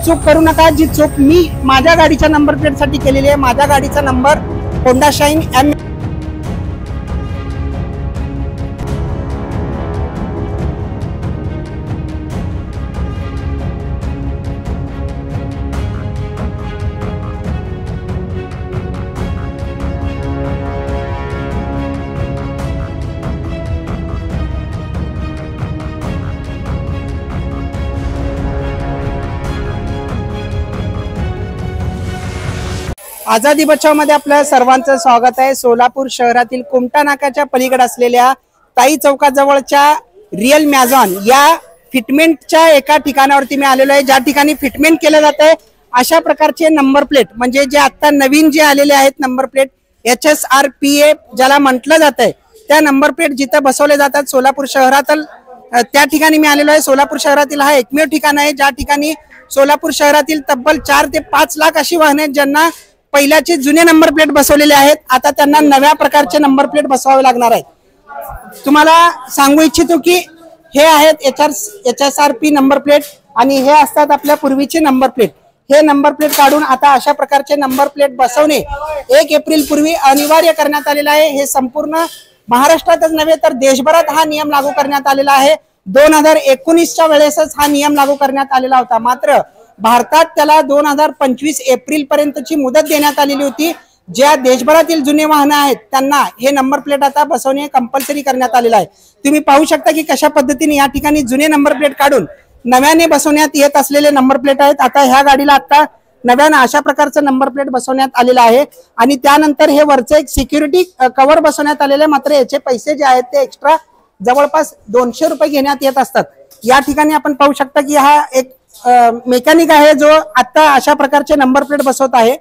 चूक करू नका, जी चूक मी माझ्या गाडीच्या नंबर प्लेट साठी केलेली आहे. माझ्या गाडीचा नंबर होंडा शाईन एम. आझादी बचाव मध्ये आपल्या सर्वांचं स्वागत आहे. सोलापूर शहरातील कुमटा नाक्याच्या पलीकडे असलेल्या ताई चौकाजवळच्या रियल मॅझॉन या फिटमेंटच्या एका ठिकाणावरती मी आलेलो आहे, ज्या ठिकाणी फिटमेंट केलं जात आहे. अशा प्रकारचे नंबर प्लेट म्हणजे जे आता नवीन जे आलेले आहेत नंबर प्लेट HSRPA ज्याला म्हटलं जात आहे, त्या नंबर प्लेट जिथं बसवले जातात सोलापूर शहरातील, त्या ठिकाणी मी आलेलो आहे. सोलापूर शहरातील हा एकमेव ठिकाण आहे ज्या ठिकाणी सोलापूर शहरातील तब्बल 4 ते 5 लाख अशी वाहने आहेत ज्यांना पहिल्याचे जुने नंबर प्लेट बसवलेले आहेत, आता त्यांना नव्या प्रकारचे नंबर प्लेट बसवावे लागणार आहेत. तुम्हाला सांगू इच्छितो की हे आहेत HSRP नंबर प्लेट आणि हे असतात आपल्या पूर्वीचे नंबर प्लेट. हे नंबर प्लेट काढून आता अशा प्रकारचे नंबर प्लेट बसवणे 1 एप्रिल पूर्वी अनिवार्य करण्यात आलेलं आहे. हे संपूर्ण महाराष्ट्रातच नव्हे तर देशभरात हा नियम लागू करण्यात आलेला आहे. 2019च्या वेळेसच हा नियम लागू करण्यात आलेला होता, मात्र भारतात त्याला 2025 एप्रिल पर्यंतची मुदत देण्यात आलेली होती. ज्या देशभरातील जुने वाहन आहेत त्यांना हे नंबर प्लेट आता बसवणे कंपल्सरी करण्यात आलेलं आहे. तुम्ही पाहू शकता की कशा पद्धतीने या ठिकाणी जुने नंबर प्लेट काढून नव्याने बसवण्यात येत असलेले नंबर प्लेट आहेत. आता ह्या गाडीला आता नव्याने अशा प्रकारचं नंबर प्लेट बसवण्यात आलेलं आहे आणि त्यानंतर हे वरचं एक सिक्युरिटी कव्हर बसवण्यात आलेलं आहे. मात्र याचे पैसे जे आहेत ते एक्स्ट्रा जवळपास 200 रुपये घेण्यात येत असतात. या ठिकाणी आपण पाहू शकता की हा एक मेकॅनिक आहे जो आता अशा प्रकारचे नंबर प्लेट बसवत आहे.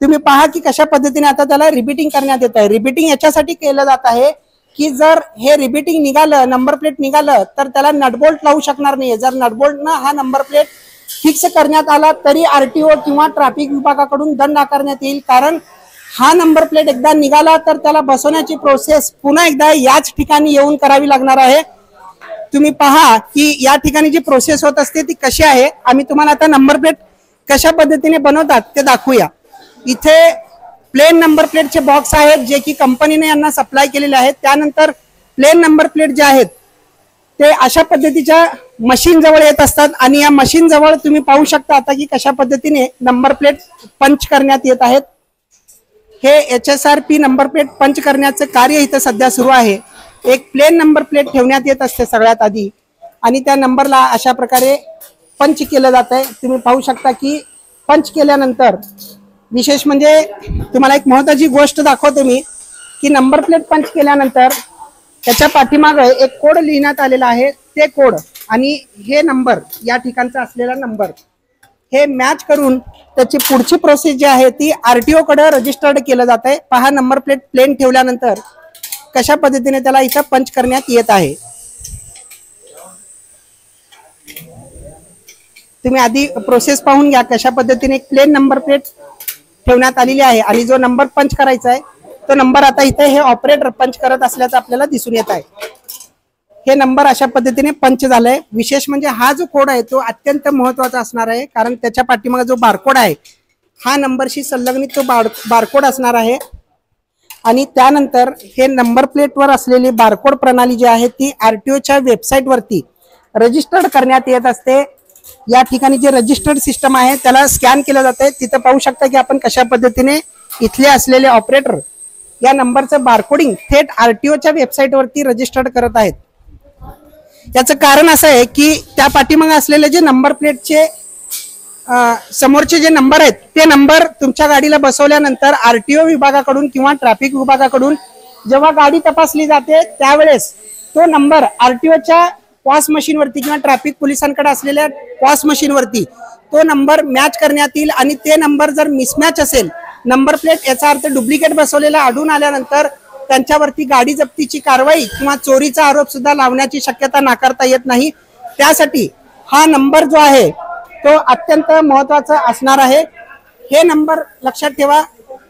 तुम्ही पहा की कशा पद्धतीने आता त्याला रिपीटिंग करण्यात येत आहे. रिपीटिंग याच्यासाठी केलं जात आहे की जर हे रिपीटिंग निघालं, नंबर प्लेट निघालं तर त्याला नटबोल्ट लावू शकणार नाही. जर नटबोल्टनं हा नंबर प्लेट फिक्स करण्यात आला तरी RTO किंवा ट्रॅफिक विभागाकडून दंड आकारण्यात येईल. कारण हा नंबर प्लेट एकदा निघाला तर त्याला बसवण्याची प्रोसेस पुन्हा एकदा याच ठिकाणी येऊन करावी लागणार आहे. तुम्ही पहा की या ठिकाणी जी प्रोसेस होत असते ती कशी आहे. आम्ही तुम्हाला आता नंबर प्लेट कशा पद्धतीने बनवतात ते दाखवूया. इथे प्लेन नंबर प्लेटचे बॉक्स आहेत जे की कंपनीने यांना सप्लाय केलेले आहेत. त्यानंतर प्लेन नंबर प्लेट जे आहेत ते अशा पद्धतीच्या मशीन जवळ येत असतात आणि या मशीन जवळ तुम्ही पाहू शकता आता की कशा पद्धतीने नंबर प्लेट पंच करण्यात येत आहेत. हे HSRP नंबर प्लेट पंच करण्याचं कार्य इथं सध्या सुरू आहे. एक प्लेन नंबर प्लेट ठेवण्यात येत असते सगळ्यात आधी आणि त्या नंबरला अशा प्रकारे पंच केलं जात आहे. तुम्ही पाहू शकता की पंच केल्यानंतर विशेष म्हणजे तुम्हाला एक महत्त्वाची गोष्ट दाखवतो मी की नंबर प्लेट पंच केल्यानंतर त्याच्या पाठीमागे एक कोड लिहिण्यात आलेला आहे. ते कोड आणि हे नंबर या ठिकाणचा असलेला नंबर हे मॅच करून त्याची पुढची प्रोसेस जी आहे ती RTO कडे रजिस्टर्ड केलं जात आहे. पहा नंबर प्लेट प्लेन ठेवल्यानंतर कशा पद्धतीने त्याला इथं पंच करण्यात येत आहे. तुम्ही आधी प्रोसेस पाहून घ्या कशा पद्धतीने प्लेन नंबर प्लेट ठेवण्यात आलेली आहे आणि जो नंबर पंच करायचा आहे तो नंबर आता इथे हे ऑपरेटर पंच करत असल्याचं आपल्याला दिसून येत आहे. हे नंबर अशा पद्धतीने पंच झालाय. विशेष म्हणजे हा जो कोड आहे तो अत्यंत महत्वाचा असणार आहे कारण त्याच्या पाठीमागे जो बारकोड आहे हा नंबरशी संलग्नित तो बारकोड असणार आहे आणि त्यानंतर हे नंबर प्लेटवर असलेली बारकोड प्रणाली जी आहे ती RTOच्या वेबसाईट वरती रजिस्टर्ड करण्यात येत असते. या ठिकाणी जे रजिस्टर्ड सिस्टम आहे त्याला स्कॅन केलं जाते. तिथं पाहू शकता की आपण कशा पद्धतीने इथले असलेले ऑपरेटर या नंबरचं बारकोडिंग थेट RTOच्या वेबसाईट वरती रजिस्टर्ड करत आहेत. याचं कारण असं आहे की त्या पाठीमागे असलेले जे नंबर प्लेटचे समोरचे जे नंबर आहेत ते नंबर तुमच्या गाडीला बसवल्यानंतर RTO विभागाकडून किंवा ट्रॅफिक विभागाकडून जेव्हा गाडी तपासली जाते त्यावेळेस तो नंबर RTOच्या पॉस मशीन वरती किंवा ट्रॅफिक पोलिसांकडे असलेल्या पॉस मशीन वरती तो नंबर मॅच करण्यात येईल आणि ते नंबर जर मिसमॅच असेल, नंबर प्लेट याचा अर्थ डुप्लिकेट बसवलेला आढळून आल्यानंतर त्यांच्यावरती गाडी जप्तीची कारवाई किंवा चोरीचा आरोप सुद्धा लावण्याची शक्यता नाकारता येत नाही. त्यासाठी हा नंबर जो आहे तो अत्यंत महत्वाचा असणार आहे. हे नंबर लक्षात ठेवा,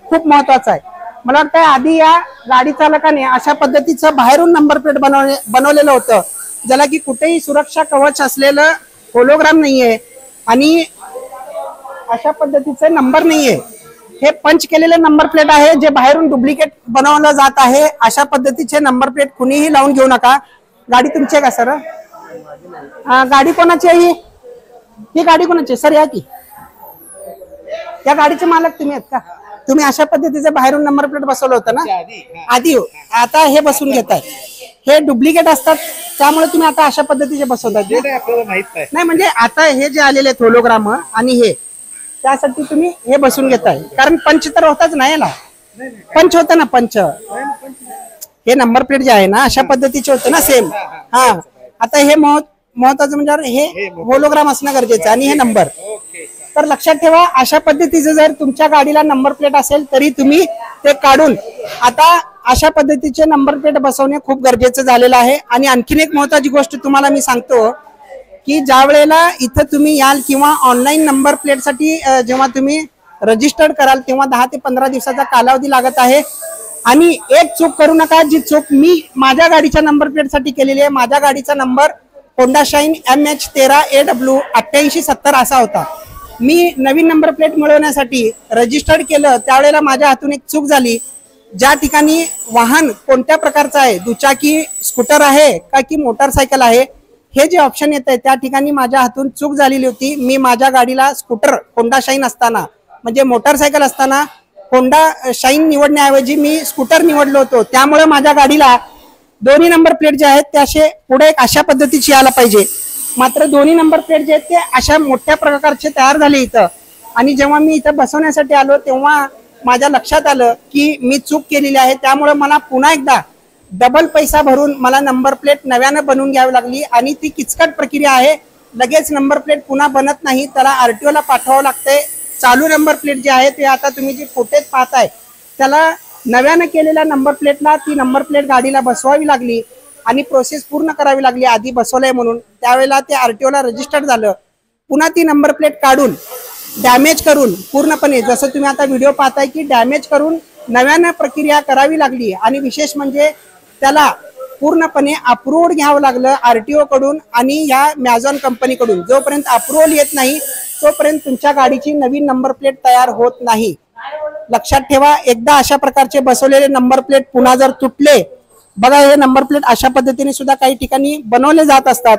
खूप महत्वाचा आहे. मला वाटतं आधी या गाडी चालकाने अशा पद्धतीचं बाहेरून नंबर प्लेट बनवलेलं होतं ज्याला की कुठेही सुरक्षा कवच असलेलं होलोग्राम नाहीये आणि अशा पद्धतीचे नंबर नाहीये, हे पंच केलेले नंबर प्लेट आहे जे बाहेरून डुप्लिकेट बनवलं जात आहे। अशा पद्धतीचे नंबर प्लेट कुणीही लावून घेऊ नका। गाडी तुमची आहे का सर? गाडी कोणाची आहे ही गाडी कोणाची सर? या की या गाडीचे मालक तुम्ही आहेत का? तुम्ही अशा पद्धतीचे बाहेरून नंबर प्लेट बसवलं होतं ना आधी, आता हे बसून घेताय, हे डुप्लिकेट असतात त्यामुळे तुम्ही आता अशा पद्धतीचे बसवताय। नाही म्हणजे आता हे जे आलेले आहेत होलोग्राम आणि हे त्यासाठी तुम्ही हे बसून घेताय, कारण पंच तर होताच नाही याला, पंच होतं ना पंच, हे नंबर प्लेट जे आहे ना अशा पद्धतीचे होते ना सेम। हा आता हे महत्वाचं म्हणजे हे होलोग्राम असणं गरजेचं आणि हे नंबर। तर लक्षात ठेवा अशा पद्धतीचं जर तुमच्या गाडीला नंबर प्लेट असेल तरी तुम्ही ते काढून आता अशा पद्धतीचे नंबर प्लेट बसवणे खूप गरजेचं झालेलं आहे। आणि आणखीन एक महत्वाची गोष्ट तुम्हाला मी सांगतो की ज्या वेळेला इथं तुम्ही याल किंवा ऑनलाईन नंबर प्लेट साठी जेव्हा तुम्ही रजिस्टर्ड कराल तेव्हा 10 ते 15 दिवसाचा कालावधी लागत आहे। आणि एक चूक करू नका, जी चूक मी माझ्या गाडीच्या नंबर प्लेट साठी केलेली आहे। माझ्या गाडीचा नंबर होंडा शाईन MH13AW 8870 असा होता। मी नवीन नंबर प्लेट मिळवण्यासाठी रजिस्टर्ड केलं त्यावेळेला माझ्या हातून एक चूक झाली। ज्या ठिकाणी वाहन कोणत्या प्रकारचं आहे, दुचाकी स्कूटर आहे का की मोटरसायकल आहे, हे जे ऑप्शन येत आहे त्या ठिकाणी माझ्या हातून चूक झालेली होती। मी माझ्या गाडीला स्कूटर होंडा शाईन असताना म्हणजे मोटरसायकल असताना होंडा शाईन निवडण्याऐवजी मी स्कूटर निवडलो होतो, त्यामुळे माझ्या गाडीला दोन्ही नंबर प्लेट जे आहेत ते असे पुढे अशा पद्धतीची यायला पाहिजे। मात्र दोन्ही नंबर प्लेट जे आहेत ते अशा मोठ्या प्रकारचे तयार झाले इथं। आणि जेव्हा मी इथं बसवण्यासाठी आलो तेव्हा माझ्या लक्षात आलं की मी चूक केलेली आहे, त्यामुळे मला पुन्हा एकदा डबल पैसा भरून मला नंबर प्लेट नव्यानं बनवून घ्यावी लागली। आणि ती किचकट प्रक्रिया आहे, लगेच नंबर प्लेट पुन्हा बनत नाही, त्याला RTO ला पाठवावं लागतंय। चालू नंबर प्लेट जे आहे ते आता तुम्ही जे फुटेज पाहताय त्याला नव्यानं केलेल्या नंबर प्लेटला ती नंबर प्लेट गाडीला बसवावी लागली आणि प्रोसेस पूर्ण करावी लागली आधी बसवलंय म्हणून। त्यावेळेला ते RTO ला रजिस्टर्ड झालं, पुन्हा ती नंबर प्लेट काढून डॅमेज करून पूर्णपणे जसं तुम्ही आता व्हिडिओ पाहताय की डॅमेज करून नव्यानं प्रक्रिया करावी लागली। आणि विशेष म्हणजे त्याला पूर्णपणे अप्रूव्हड घ्यावं लागलं RTO कडून आणि या मॅझॉन कंपनीकडून। जोपर्यंत अप्रूव्हल येत नाही तोपर्यंत तुमच्या गाडीची नवीन नंबर प्लेट तयार होत नाही। लक्षात ठेवा, एकदा अशा प्रकारचे बसवलेले नंबर प्लेट पुन्हा जर तुटले, बघा हे नंबर प्लेट अशा पद्धतीने सुद्धा काही ठिकाणी बनवले जात असतात,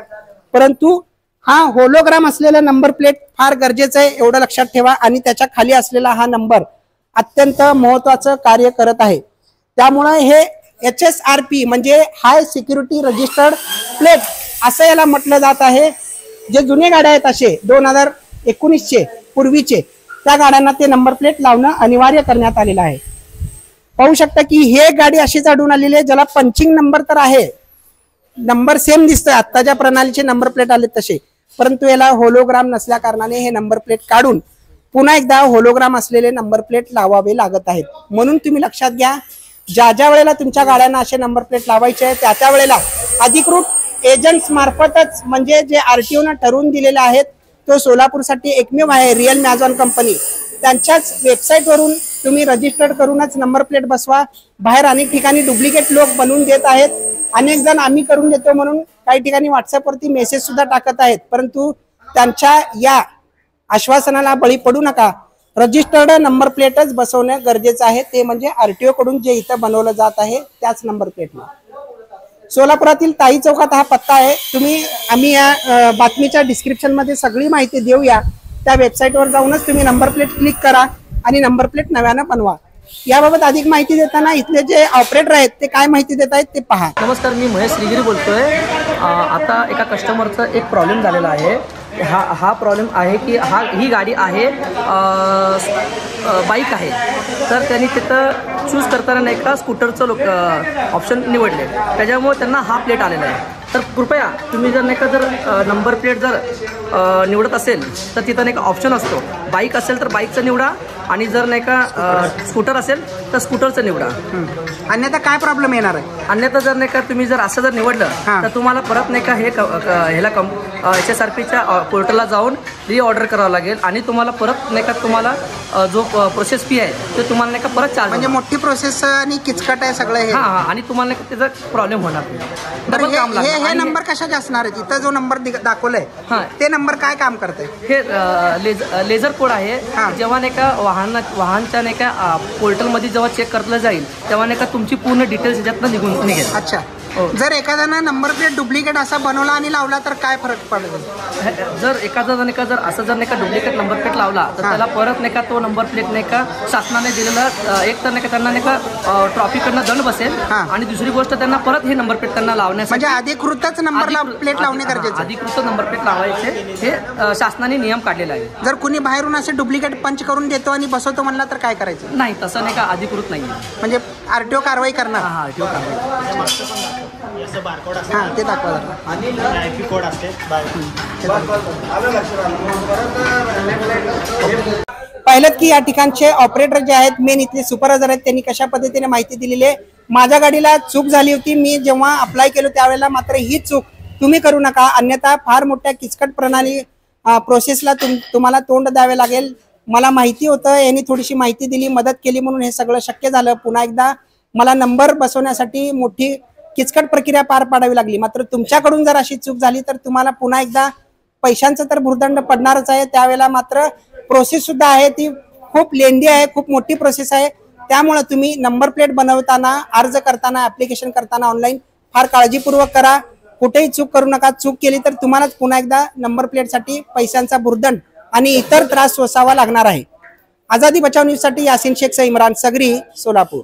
परंतु हा होलोग्राम असलेला नंबर प्लेट फार गरजेचं आहे एवढं लक्षात ठेवा। आणि त्याच्या खाली असलेला हा नंबर अत्यंत महत्वाचं कार्य करत आहे। त्यामुळे हे HSRP म्हणजे हाय सिक्युरिटी रजिस्टर्ड प्लेट असं याला म्हटलं जात आहे। जे जुने गाड्या आहेत असे 2019चे पूर्वीचे त्या गाड्यांना ते नंबर प्लेट लावणं अनिवार्य करण्यात आलेलं आहे। पाहू शकता की हे गाडी अशीच आढळून आलेली आहे, ज्याला पंचिंग नंबर तर आहे, नंबर सेम दिसतोय आत्ताच्या प्रणालीचे नंबर प्लेट आले तसे, परंतु याला होलोग्राम नसल्या कारणाने हे नंबर प्लेट काढून पुन्हा एकदा होलोग्राम असलेले नंबर प्लेट लावावे लागत आहेत। म्हणून तुम्ही लक्षात घ्या, ज्या वेळेला तुमच्या गाड्यांना असे नंबर प्लेट लावायचे आहे त्या वेळेला अधिकृत एजंट्स मार्फतच म्हणजे जे RTO ने ठरवून दिलेले आहेत, तो सोलापूरसाठी एकमेव आहे रिअल मॅझॉन कंपनी, त्यांच्याच वेबसाईट वरून तुम्ही रजिस्टर्ड करूनच नंबर प्लेट बसवा। बाहेर अनेक ठिकाणी डुप्लिकेट लोक बनवून देत आहेत, अनेक जण आम्ही करून देतो म्हणून काही ठिकाणी WhatsApp वरती मेसेज सुद्धा टाकत आहेत, परंतु त्यांच्या या आश्वासनाला बळी पडू नका। रजिस्टर्ड नंबर प्लेटच बसवणं गरजेचं आहे, ते म्हणजे RTO कडून जे इथं बनवलं जात आहे त्याच नंबर प्लेटला। सोलापुरातील ताई चौकात हा पत्ता आहे। आम्ही या बातमीच्या डिस्क्रिप्शन मध्ये सगळी माहिती देऊया, त्या वेबसाईटवर जाऊनच तुम्ही नंबर प्लेट क्लिक करा आणि नंबर प्लेट नव्यानं बनवा। याबाबत अधिक माहिती देताना इथले जे ऑपरेटर आहेत ते काय माहिती देत आहेत ते पहा। नमस्कार, मी महेश श्रीगिरी बोलतोय। आता एका कस्टमरचा एक प्रॉब्लेम झालेला आहे। हा प्रॉब्लेम आहे की ही गाडी आहे बाईक आहे, तर त्यांनी तिथं चूज करताना नाही का स्कूटरचं ऑप्शन निवडले, त्याच्यामुळे त्यांना हा प्लेट आलेला आहे। तर कृपया तुम्ही जर नाही का जर नंबर प्लेट जर निवडत असेल तर तिथं नाही का ऑप्शन असतो, बाईक असेल तर बाईकचं निवडा आणि जर नाही का स्कूटर असेल तर स्कूटरचं निवडा। अन्यथा काय प्रॉब्लेम येणार आहे? अन्यथा जर नाही का तुम्ही जर असं जर निवडलं तर तुम्हाला परत नाही का हे ह्याला HSRPच्या पोर्टलला जाऊन रीऑर्डर करावं लागेल आणि तुम्हाला परत नाही का तुम्हाला जो प्रोसेस फी आहे ते तुम्हाला नाही का परत चार्ज म्हणजे मोठी प्रोसेस आणि किचकट आहे सगळं हे. हां आणि तुम्हाला नाही का त्याचा प्रॉब्लेम होणार नाही. तर हे नंबर कशाचे असणार आहे? इथं जो नंबर दाखवलाय ते नंबर काय काम करतंय? हे लेझर कोड आहे. जेव्हा नाही का वाहनच्या नाही का पोर्टलमध्ये जेव्हा चेक करलं जाईल तेव्हा नाही का तुमची पूर्ण डिटेल्स याच्यातनं निघून निघेल. अच्छा. जर एखाद्यानं नंबर प्लेट डुप्लिकेट असा बनवला आणि लावला तर काय फरक पडेल? जर एखादा नाही का जर असं जर नाही का डुप्लिकेट नंबर प्लेट लावला तर त्याला परत नाही का तो नंबर प्लेट नाही का शासनाने दिलेला एक तर नाही का त्यांना नाही का ट्रॉफिककडनं दंड बसेल आणि दुसरी गोष्ट त्यांना परत हे नंबर प्लेट त्यांना लावण्यासाठी म्हणजे अधिकृतच नंबर प्लेट लावणे गरजेचं. अधिकृत नंबर प्लेट लावायचे हे शासनाने नियम काढलेला आहे. जर कुणी बाहेरून असे डुप्लिकेट पंच करून देतो आणि बसवतो म्हणला तर काय करायचं? नाही तसं नाही का अधिकृत नाही म्हणजे RTO कारवाई करणार. RTO कारवाई. ते दाखवा. पाहिलं की या ठिकाणचे ऑपरेटर जे आहेत मेन इथले सुपरवायझर आहेत त्यांनी कशा पद्धतीने माहिती दिलेली आहे. माझ्या गाडीला चूक झाली होती, मी जेव्हा अप्लाय केलो त्यावेळेला मात्र ही चूक तुम्ही करू नका, अन्यथा फार मोठ्या किचकट प्रणाली प्रोसेसला तुम्हाला तोंड द्यावे लागेल. मला माहिती होतं, यांनी थोडीशी माहिती दिली, मदत केली म्हणून हे सगळं शक्य झालं. पुन्हा एकदा मला नंबर बसवण्यासाठी मोठी किचकट प्रक्रिया पार पाडावी लागली. मात्र तुमच्याकडून जर अशी चूक झाली तर तुम्हाला पुन्हा एकदा पैशांचं तर भुर्दंड पडणारच आहे. त्यावेळेला मात्र प्रोसेस सुद्धा आहे ती खूप लेंदी आहे, खूप मोठी प्रोसेस आहे. त्यामुळे तुम्ही नंबर प्लेट बनवताना, अर्ज करताना, ऍप्लिकेशन करताना ऑनलाईन फार काळजीपूर्वक करा. कुठेही चूक करू नका. चूक केली तर तुम्हालाच पुन्हा एकदा नंबर प्लेटसाठी पैशांचा भुर्दंड आणि इतर त्रास सोसावा लागणार आहे. आझादी बचाव न्यूजसाठी यासिन शेख, इम्रान सगरी, सोलापूर.